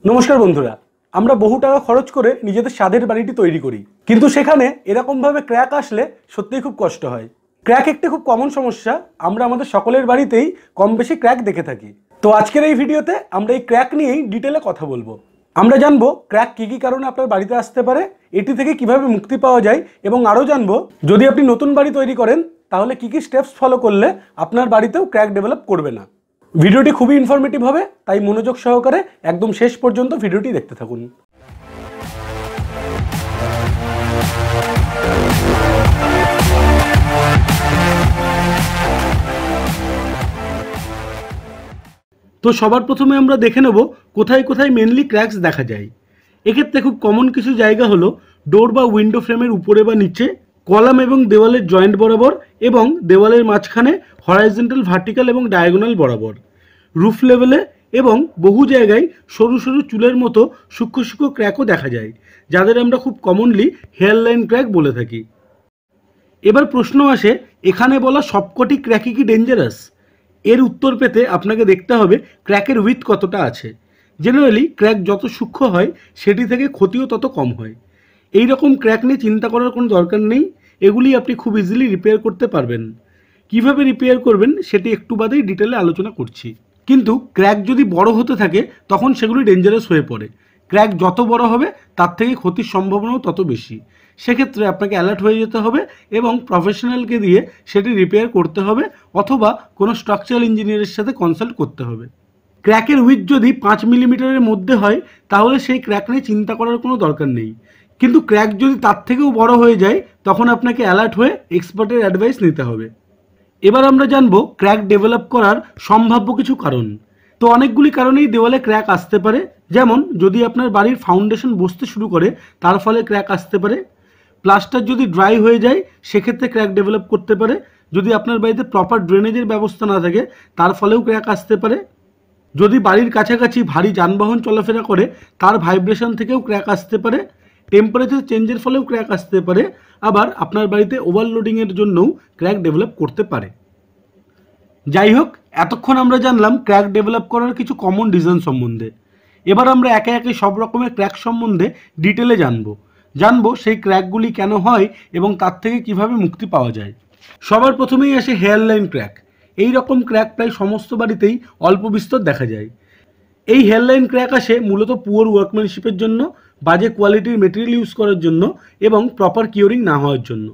নমস্কার বন্ধুরা, আমরা বহু টাকা খরচ করে নিজেদের স্বাদের বাড়িটি তৈরি করি, কিন্তু সেখানে এরকমভাবে ক্র্যাক আসলে সত্যিই খুব কষ্ট হয়। ক্র্যাক একটি খুব কমন সমস্যা, আমরা আমাদের সকলের বাড়িতেই কম বেশি ক্র্যাক দেখে থাকি। তো আজকের এই ভিডিওতে আমরা এই ক্র্যাক নিয়েই ডিটেলে কথা বলবো। আমরা জানবো ক্র্যাক কী কী কারণে আপনার বাড়িতে আসতে পারে, এটি থেকে কিভাবে মুক্তি পাওয়া যায়, এবং আরও জানবো যদি আপনি নতুন বাড়ি তৈরি করেন তাহলে কী কী স্টেপস ফলো করলে আপনার বাড়িতেও ক্র্যাক ডেভেলপ করবে না। ভিডিওটি খুবই ইনফরমেটিভ হবে, তাই মনোযোগ সহকারে একদম শেষ পর্যন্ত ভিডিওটি দেখতে থাকুন। তো সবার প্রথমে আমরা দেখে নেব কোথায় কোথায় মেনলি ক্র্যাকস দেখা যায়। এক্ষেত্রে খুব কমন কিছু জায়গা হলো ডোর বা উইন্ডো ফ্রেমের উপরে বা নিচে, কলাম এবং দেওয়ালের জয়েন্ট বরাবর, এবং দেওয়ালের মাঝখানে হরাইজন্টাল, ভার্টিক্যাল এবং ডায়াগোনাল বরাবর, রুফ লেভেলে, এবং বহু জায়গায় সরু সরু চুলের মতো সূক্ষ্ম সূক্ষ্ম ক্র্যাকও দেখা যায়, যাদের আমরা খুব কমনলি হেয়ার লাইন ক্র্যাক বলে থাকি। এবার প্রশ্ন আসে, এখানে বলা সবকটি ক্র্যাকই কি ডেঞ্জারাস? এর উত্তর পেতে আপনাকে দেখতে হবে ক্র্যাকের উইথ কতটা আছে। জেনারেলি ক্র্যাক যত সূক্ষ্ম হয় সেটি থেকে ক্ষতিও তত কম হয়। এই রকম ক্র্যাক নিয়ে চিন্তা করার কোনো দরকার নেই, এগুলি আপনি খুব ইজিলি রিপেয়ার করতে পারবেন। কিভাবে রিপেয়ার করবেন সেটি একটু বাদেই ডিটেলে আলোচনা করছি। কিন্তু ক্র্যাক যদি বড় হতে থাকে তখন সেগুলি ডেঞ্জারাস হয়ে পড়ে। ক্র্যাক যত বড় হবে তার থেকে ক্ষতির সম্ভাবনাও তত বেশি। সেক্ষেত্রে আপনাকে অ্যালার্ট হয়ে যেতে হবে এবং প্রফেশনালকে দিয়ে সেটি রিপেয়ার করতে হবে, অথবা কোনো স্ট্রাকচারাল ইঞ্জিনিয়ারের সাথে কনসাল্ট করতে হবে। ক্র্যাকের উইথ যদি 5 মিলিমিটারের মধ্যে হয় তাহলে সেই ক্র্যাক নিয়ে চিন্তা করার কোনো দরকার নেই। কিন্তু ক্র্যাক যদি তার থেকেও বড় হয়ে যায় তখন আপনাকে অ্যালার্ট হয়ে এক্সপার্টের অ্যাডভাইস নিতে হবে। এবার আমরা জানবো ক্র্যাক ডেভেলপ করার সম্ভাব্য কিছু কারণ। তো অনেকগুলি কারণেই দেওয়ালে ক্র্যাক আসতে পারে। যেমন যদি আপনার বাড়ির ফাউন্ডেশন বসতে শুরু করে তার ফলে ক্র্যাক আসতে পারে। প্লাস্টার যদি ড্রাই হয়ে যায় সেক্ষেত্রে ক্র্যাক ডেভেলপ করতে পারে। যদি আপনার বাড়িতে প্রপার ড্রেনেজের ব্যবস্থা না থাকে তার ফলেও ক্র্যাক আসতে পারে। যদি বাড়ির কাছাকাছি ভারী যানবাহন চলাফেরা করে তার ভাইব্রেশন থেকেও ক্র্যাক আসতে পারে। টেম্পারেচার চেঞ্জের ফলেও ক্র্যাক আসতে পারে। আবার আপনার বাড়িতে ওভারলোডিংয়ের জন্যও ক্র্যাক ডেভেলপ করতে পারে। যাই হোক, এতক্ষণ আমরা জানলাম ক্র্যাক ডেভেলপ করার কিছু কমন রিজন সম্বন্ধে। এবার আমরা একে একে সব রকমের ক্র্যাক সম্বন্ধে ডিটেলে জানবো সেই ক্র্যাকগুলি কেন হয় এবং তার থেকে কিভাবে মুক্তি পাওয়া যায়। সবার প্রথমেই আসে হেয়ার লাইন ক্র্যাক। এই রকম ক্র্যাক প্রায় সমস্ত বাড়িতেই অল্প বিস্তর দেখা যায়। এই হেয়ার লাইন ক্র্যাক আসে মূলত পুয়ার ওয়ার্কম্যানশিপের জন্য, বাজে কোয়ালিটির মেটেরিয়াল ইউজ করার জন্য, এবং প্রপার কিউরিং না হওয়ার জন্য।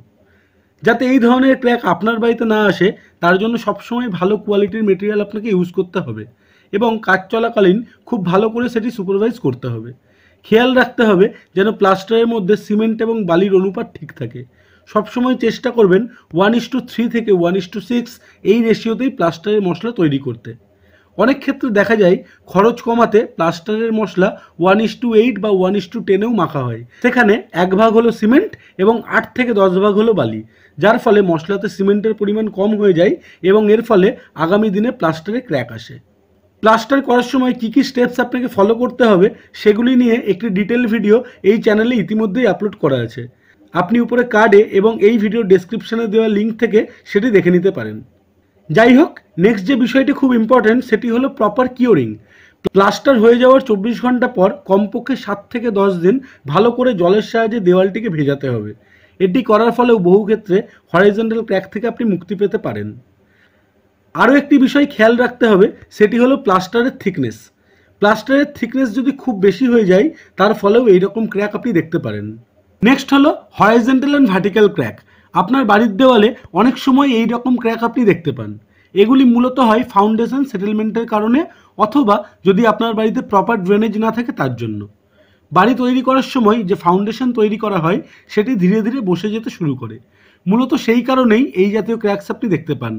যাতে এই ধরনের ক্র্যাক আপনার বাড়িতে না আসে তার জন্য সবসময় ভালো কোয়ালিটির মেটেরিয়াল আপনাকে ইউজ করতে হবে, এবং কাজ চলাকালীন খুব ভালো করে সেটি সুপারভাইজ করতে হবে। খেয়াল রাখতে হবে যেন প্লাস্টারের মধ্যে সিমেন্ট এবং বালির অনুপাত ঠিক থাকে। সবসময় চেষ্টা করবেন 1:3 থেকে 1:6 এই রেশিওতেই প্লাস্টারের মশলা তৈরি করতে। অনেক ক্ষেত্রে দেখা যায় খরচ কমাতে প্লাস্টারের মশলা 1:8 বা 1:10-এও মাখা হয়। সেখানে 1 ভাগ হলো সিমেন্ট এবং 8 থেকে 10 ভাগ হলো বালি, যার ফলে মশলাতে সিমেন্টের পরিমাণ কম হয়ে যায় এবং এর ফলে আগামী দিনে প্লাস্টারে ক্র্যাক আসে। প্লাস্টার করার সময় কী কী স্টেপস আপনাকে ফলো করতে হবে সেগুলি নিয়ে একটি ডিটেল ভিডিও এই চ্যানেলে ইতিমধ্যেই আপলোড করা আছে। আপনি উপরে কার্ডে এবং এই ভিডিও ডেসক্রিপশনে দেওয়া লিঙ্ক থেকে সেটি দেখে নিতে পারেন। যাই হোক, নেক্সট যে বিষয়টি খুব ইম্পর্ট্যান্ট সেটি হলো প্রপার কিউরিং। প্লাস্টার হয়ে যাওয়ার 24 ঘন্টা পর কমপক্ষে 7 থেকে 10 দিন ভালো করে জলের সাহায্যে দেওয়ালটিকে ভেজাতে হবে। এটি করার ফলেও বহু ক্ষেত্রে হরাইজন্টাল ক্র্যাক থেকে আপনি মুক্তি পেতে পারেন। আরও একটি বিষয় খেয়াল রাখতে হবে, সেটি হলো প্লাস্টারের থিকনেস। প্লাস্টারের থিকনেস যদি খুব বেশি হয়ে যায় তার ফলেও এইরকম ক্র্যাক আপনি দেখতে পারেন। নেক্সট হলো হরাইজন্টাল অ্যান্ড ভার্টিক্যাল ক্র্যাক। আপনার বাড়ির দেওয়ালে অনেক সময় এই রকম ক্র্যাক আপনি দেখতে পান। এগুলি মূলত হয় ফাউন্ডেশন সেটেলমেন্টের কারণে, অথবা যদি আপনার বাড়িতে প্রপার ড্রেনেজ না থাকে তার জন্য। বাড়ি তৈরি করার সময় যে ফাউন্ডেশন তৈরি করা হয় সেটি ধীরে ধীরে বসে যেতে শুরু করে। মূলত সেই কারণেই এই জাতীয় ক্র্যাকস আপনি দেখতে পান।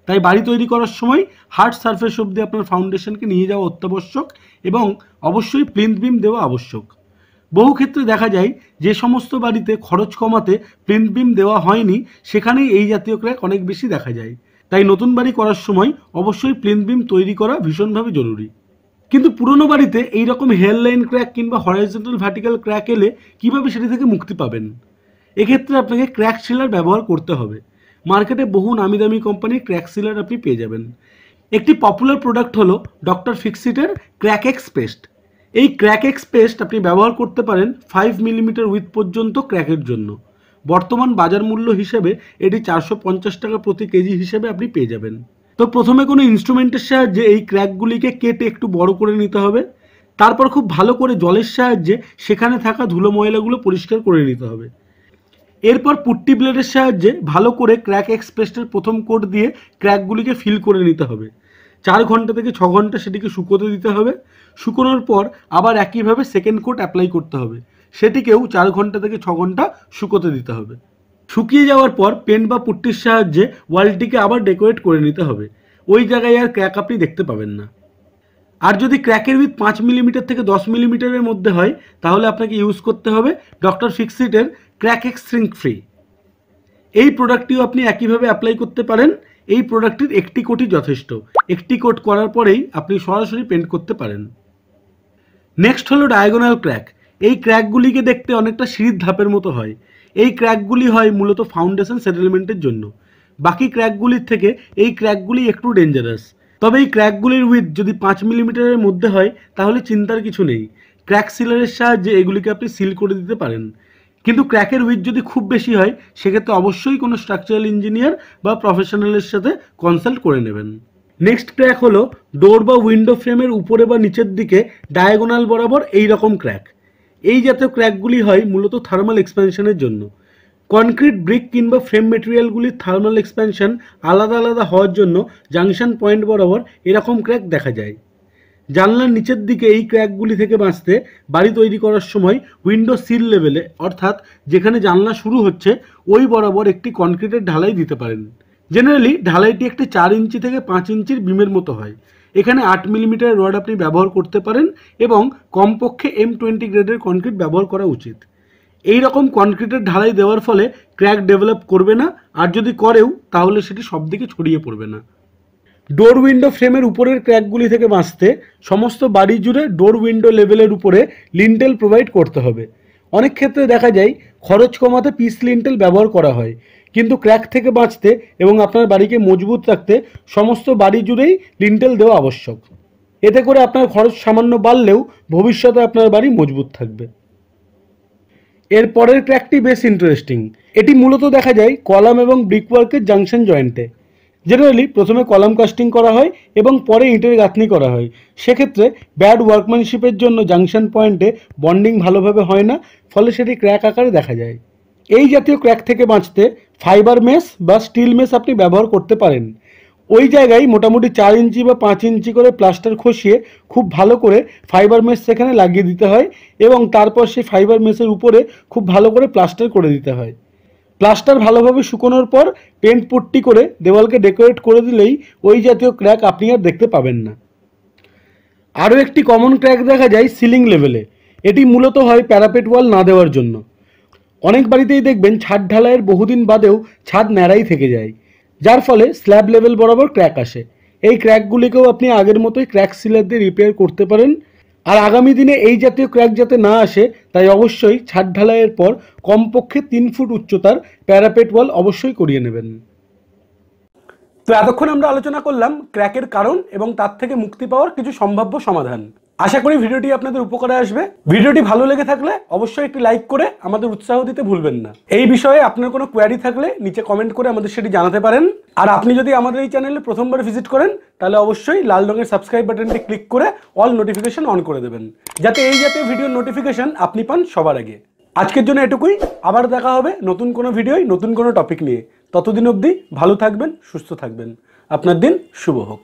তাই বাড়ি তৈরি করার সময় হার্ড সারফেস অবধি আপনার ফাউন্ডেশনকে নিয়ে যাওয়া অত্যাবশ্যক, এবং অবশ্যই প্লিন্থ বিম দেওয়া আবশ্যক। বহু ক্ষেত্রে দেখা যায় যে সমস্ত বাড়িতে খরচ কমাতে প্লিন্থ বিম দেওয়া হয়নি সেখানেই এই জাতীয় ক্র্যাক অনেক বেশি দেখা যায়। তাই নতুন বাড়ি করার সময় অবশ্যই প্লিন্থ বিম তৈরি করা ভীষণভাবে জরুরি। কিন্তু পুরনো বাড়িতে এই রকম হেয়ার লাইন ক্র্যাক কিংবা হরাইজন্টাল ভার্টিক্যাল ক্র্যাক এলে কীভাবে সেটি থেকে মুক্তি পাবেন? এক্ষেত্রে আপনাকে ক্র্যাক সিলার ব্যবহার করতে হবে। মার্কেটে বহু নামি দামি কোম্পানির ক্র্যাক সিলার আপনি পেয়ে যাবেন। একটি পপুলার প্রোডাক্ট হলো ডক্টর ফিক্সিটের ক্র্যাক এক্স পেস্ট। এই ক্র্যাক এক্স পেস্ট আপনি ব্যবহার করতে পারেন 5 মিলিমিটার উইথ পর্যন্ত ক্র্যাকের জন্য। বর্তমান বাজার মূল্য হিসেবে এটি 450 টাকা প্রতি কেজি হিসেবে আপনি পেয়ে যাবেন। তো প্রথমে কোনো ইনস্ট্রুমেন্টের সাহায্যে এই ক্র্যাকগুলিকে কেটে একটু বড় করে নিতে হবে। তারপর খুব ভালো করে জলের সাহায্যে সেখানে থাকা ধুলো ময়লাগুলো পরিষ্কার করে নিতে হবে। এরপর পুট্টি ব্লেডের সাহায্যে ভালো করে ক্র্যাক এক্স পেস্টের প্রথম কোট দিয়ে ক্র্যাকগুলিকে ফিল করে নিতে হবে। 4 ঘন্টা থেকে 6 ঘন্টা সেটিকে শুকোতে দিতে হবে। শুকোনোর পর আবার একইভাবে সেকেন্ড কোট অ্যাপ্লাই করতে হবে, সেটিকেও 4 ঘন্টা থেকে 6 ঘন্টা শুকোতে দিতে হবে। শুকিয়ে যাওয়ার পর পেন বা পুট্টির সাহায্যে ওয়ালটিকে আবার ডেকোরেট করে নিতে হবে। ওই জায়গায় আর ক্র্যাক আপনি দেখতে পাবেন না। আর যদি ক্র্যাকের উইথ 5 মিলিমিটার থেকে 10 মিলিমিটারের মধ্যে হয় তাহলে আপনাকে ইউজ করতে হবে ডক্টর ফিক্সিটের ক্র্যাক এক্স শ্রিঙ্ক ফ্রি। এই প্রোডাক্টটিও আপনি একইভাবে অ্যাপ্লাই করতে পারেন। এই প্রোডাক্টটির একটি কোটই যথেষ্ট। একটি কোট করার পরেই আপনি সরাসরি পেন্ট করতে পারেন। নেক্সট হলো ডায়াগোনাল ক্র্যাক। এই ক্র্যাকগুলিকে দেখতে অনেকটা সিঁড়ির ধাপের মতো হয়। এই ক্র্যাকগুলি হয় মূলত ফাউন্ডেশন সেটেলমেন্টের জন্য। বাকি ক্র্যাকগুলির থেকে এই ক্র্যাকগুলি একটু ডেঞ্জারাস। তবে এই ক্র্যাকগুলির উইথ যদি 5 মিলিমিটারের মধ্যে হয় তাহলে চিন্তার কিছু নেই। ক্র্যাক সিলারের সাহায্যে এগুলিকে আপনি সিল করে দিতে পারেন। কিন্তু ক্র্যাকের উইথ যদি খুব বেশি হয় সেক্ষেত্রে অবশ্যই কোনো স্ট্রাকচারাল ইঞ্জিনিয়ার বা প্রফেশনালের সাথে কনসাল্ট করে নেবেন। নেক্সট ক্র্যাক হলো ডোর বা উইন্ডো ফ্রেমের উপরে বা নিচের দিকে ডায়াগোনাল বরাবর এই রকম ক্র্যাক। এই জাতীয় ক্র্যাকগুলি হয় মূলত থার্মাল এক্সপ্যানশনের জন্য। কনক্রিট ব্রিক কিংবা ফ্রেম মেটেরিয়ালগুলির থার্মাল এক্সপ্যানশন আলাদা আলাদা হওয়ার জন্য জাংশন পয়েন্ট বরাবর এরকম ক্র্যাক দেখা যায়। জানলার নিচের দিকে এই ক্র্যাকগুলি থেকে বাঁচতে বাড়ি তৈরি করার সময় উইন্ডো সিল লেভেলে, অর্থাৎ যেখানে জানলা শুরু হচ্ছে ওই বরাবর একটি কনক্রিটের ঢালাই দিতে পারেন। জেনারেলি ঢালাইটি একটি 4 ইঞ্চি থেকে 5 ইঞ্চির বিমের মতো হয়। এখানে 8 মিলিমিটার রড আপনি ব্যবহার করতে পারেন এবং কমপক্ষে M20 গ্রেডের কনক্রিট ব্যবহার করা উচিত। এই রকম কনক্রিটের ঢালাই দেওয়ার ফলে ক্র্যাক ডেভেলপ করবে না, আর যদি করেও তাহলে সেটি সব দিকে ছড়িয়ে পড়বে না। ডোর উইন্ডো ফ্রেমের উপরের ক্র্যাকগুলি থেকে বাঁচতে সমস্ত বাড়ি জুড়ে ডোর উইন্ডো লেভেলের উপরে লিন্টেল প্রোভাইড করতে হবে। অনেক ক্ষেত্রে দেখা যায় খরচ কমাতে পিস লিন্টেল ব্যবহার করা হয়, কিন্তু ক্র্যাক থেকে বাঁচতে এবং আপনার বাড়িকে মজবুত রাখতে সমস্ত বাড়ি জুড়েই লিন্টেল দেওয়া আবশ্যক। এতে করে আপনার খরচ সামান্য বাড়লেও ভবিষ্যতে আপনার বাড়ি মজবুত থাকবে। এর পরের ক্র্যাকটি বেশ ইন্টারেস্টিং। এটি মূলত দেখা যায় কলাম এবং ব্রিকওয়ার্কের জাংশন জয়েন্টে। জেনারেলি প্রথমে কলাম কাস্টিং করা হয় এবং পরে ইটের গাঁথনি করা হয়। সেক্ষেত্রে ব্যাড ওয়ার্কম্যানশিপের জন্য জাংশন পয়েন্টে বন্ডিং ভালোভাবে হয় না, ফলে সেটি ক্র্যাক আকারে দেখা যায়। এই জাতীয় ক্র্যাক থেকে বাঁচতে ফাইবার মেস বা স্টিল মেস আপনি ব্যবহার করতে পারেন। ওই জায়গায় মোটামুটি 4 ইঞ্চি বা 5 ইঞ্চি করে প্লাস্টার খসিয়ে খুব ভালো করে ফাইবার মেস সেখানে লাগিয়ে দিতে হয় এবং তারপর সেই ফাইবার মেসের উপরে খুব ভালো করে প্লাস্টার করে দিতে হয়। প্লাস্টার ভালোভাবে শুকোনোর পর পেন্ট পুট্টি করে দেওয়ালকে ডেকোরেট করে দিলেই ওই জাতীয় ক্র্যাক আপনি আর দেখতে পাবেন না। আরও একটি কমন ক্র্যাক দেখা যায় সিলিং লেভেলে। এটি মূলত হয় প্যারাপেট ওয়াল না দেওয়ার জন্য। অনেক বাড়িতেই দেখবেন ছাদ ঢালাইয়ের বহুদিন বাদেও ছাদ ন্যাড়াই থেকে যায়, যার ফলে স্ল্যাব লেভেল বরাবর ক্র্যাক আসে। এই ক্র্যাকগুলিকেও আপনি আগের মতোই ক্র্যাক সিলার দিয়ে রিপেয়ার করতে পারেন। আর আগামী দিনে এই জাতীয় ক্র্যাক যাতে না আসে তাই অবশ্যই ছাদ ঢালাইয়ের পর কমপক্ষে 3 ফুট উচ্চতার প্যারাপেট ওয়াল অবশ্যই করিয়ে নেবেন। তো এতক্ষণ আমরা আলোচনা করলাম ক্র্যাকের কারণ এবং তার থেকে মুক্তি পাওয়ার কিছু সম্ভাব্য সমাধান। আশা করি ভিডিওটি আপনাদের উপকারে আসবে। ভিডিওটি ভালো লেগে থাকলে অবশ্যই একটি লাইক করে আমাদের উৎসাহ দিতে ভুলবেন না। এই বিষয়ে আপনার কোনো কোয়ারি থাকলে নিচে কমেন্ট করে আমাদের সেটি জানাতে পারেন। আর আপনি যদি আমাদের এই চ্যানেলে প্রথমবার ভিজিট করেন তাহলে অবশ্যই লাল রঙের সাবস্ক্রাইব বাটনটি ক্লিক করে অল নোটিফিকেশন অন করে দেবেন, যাতে এই জাতীয় ভিডিওর নোটিফিকেশন আপনি পান সবার আগে। আজকের জন্য এটুকুই। আবার দেখা হবে নতুন কোনো ভিডিওয় নতুন কোনো টপিক নিয়ে। ততদিন অবধি ভালো থাকবেন, সুস্থ থাকবেন। আপনার দিন শুভ হোক।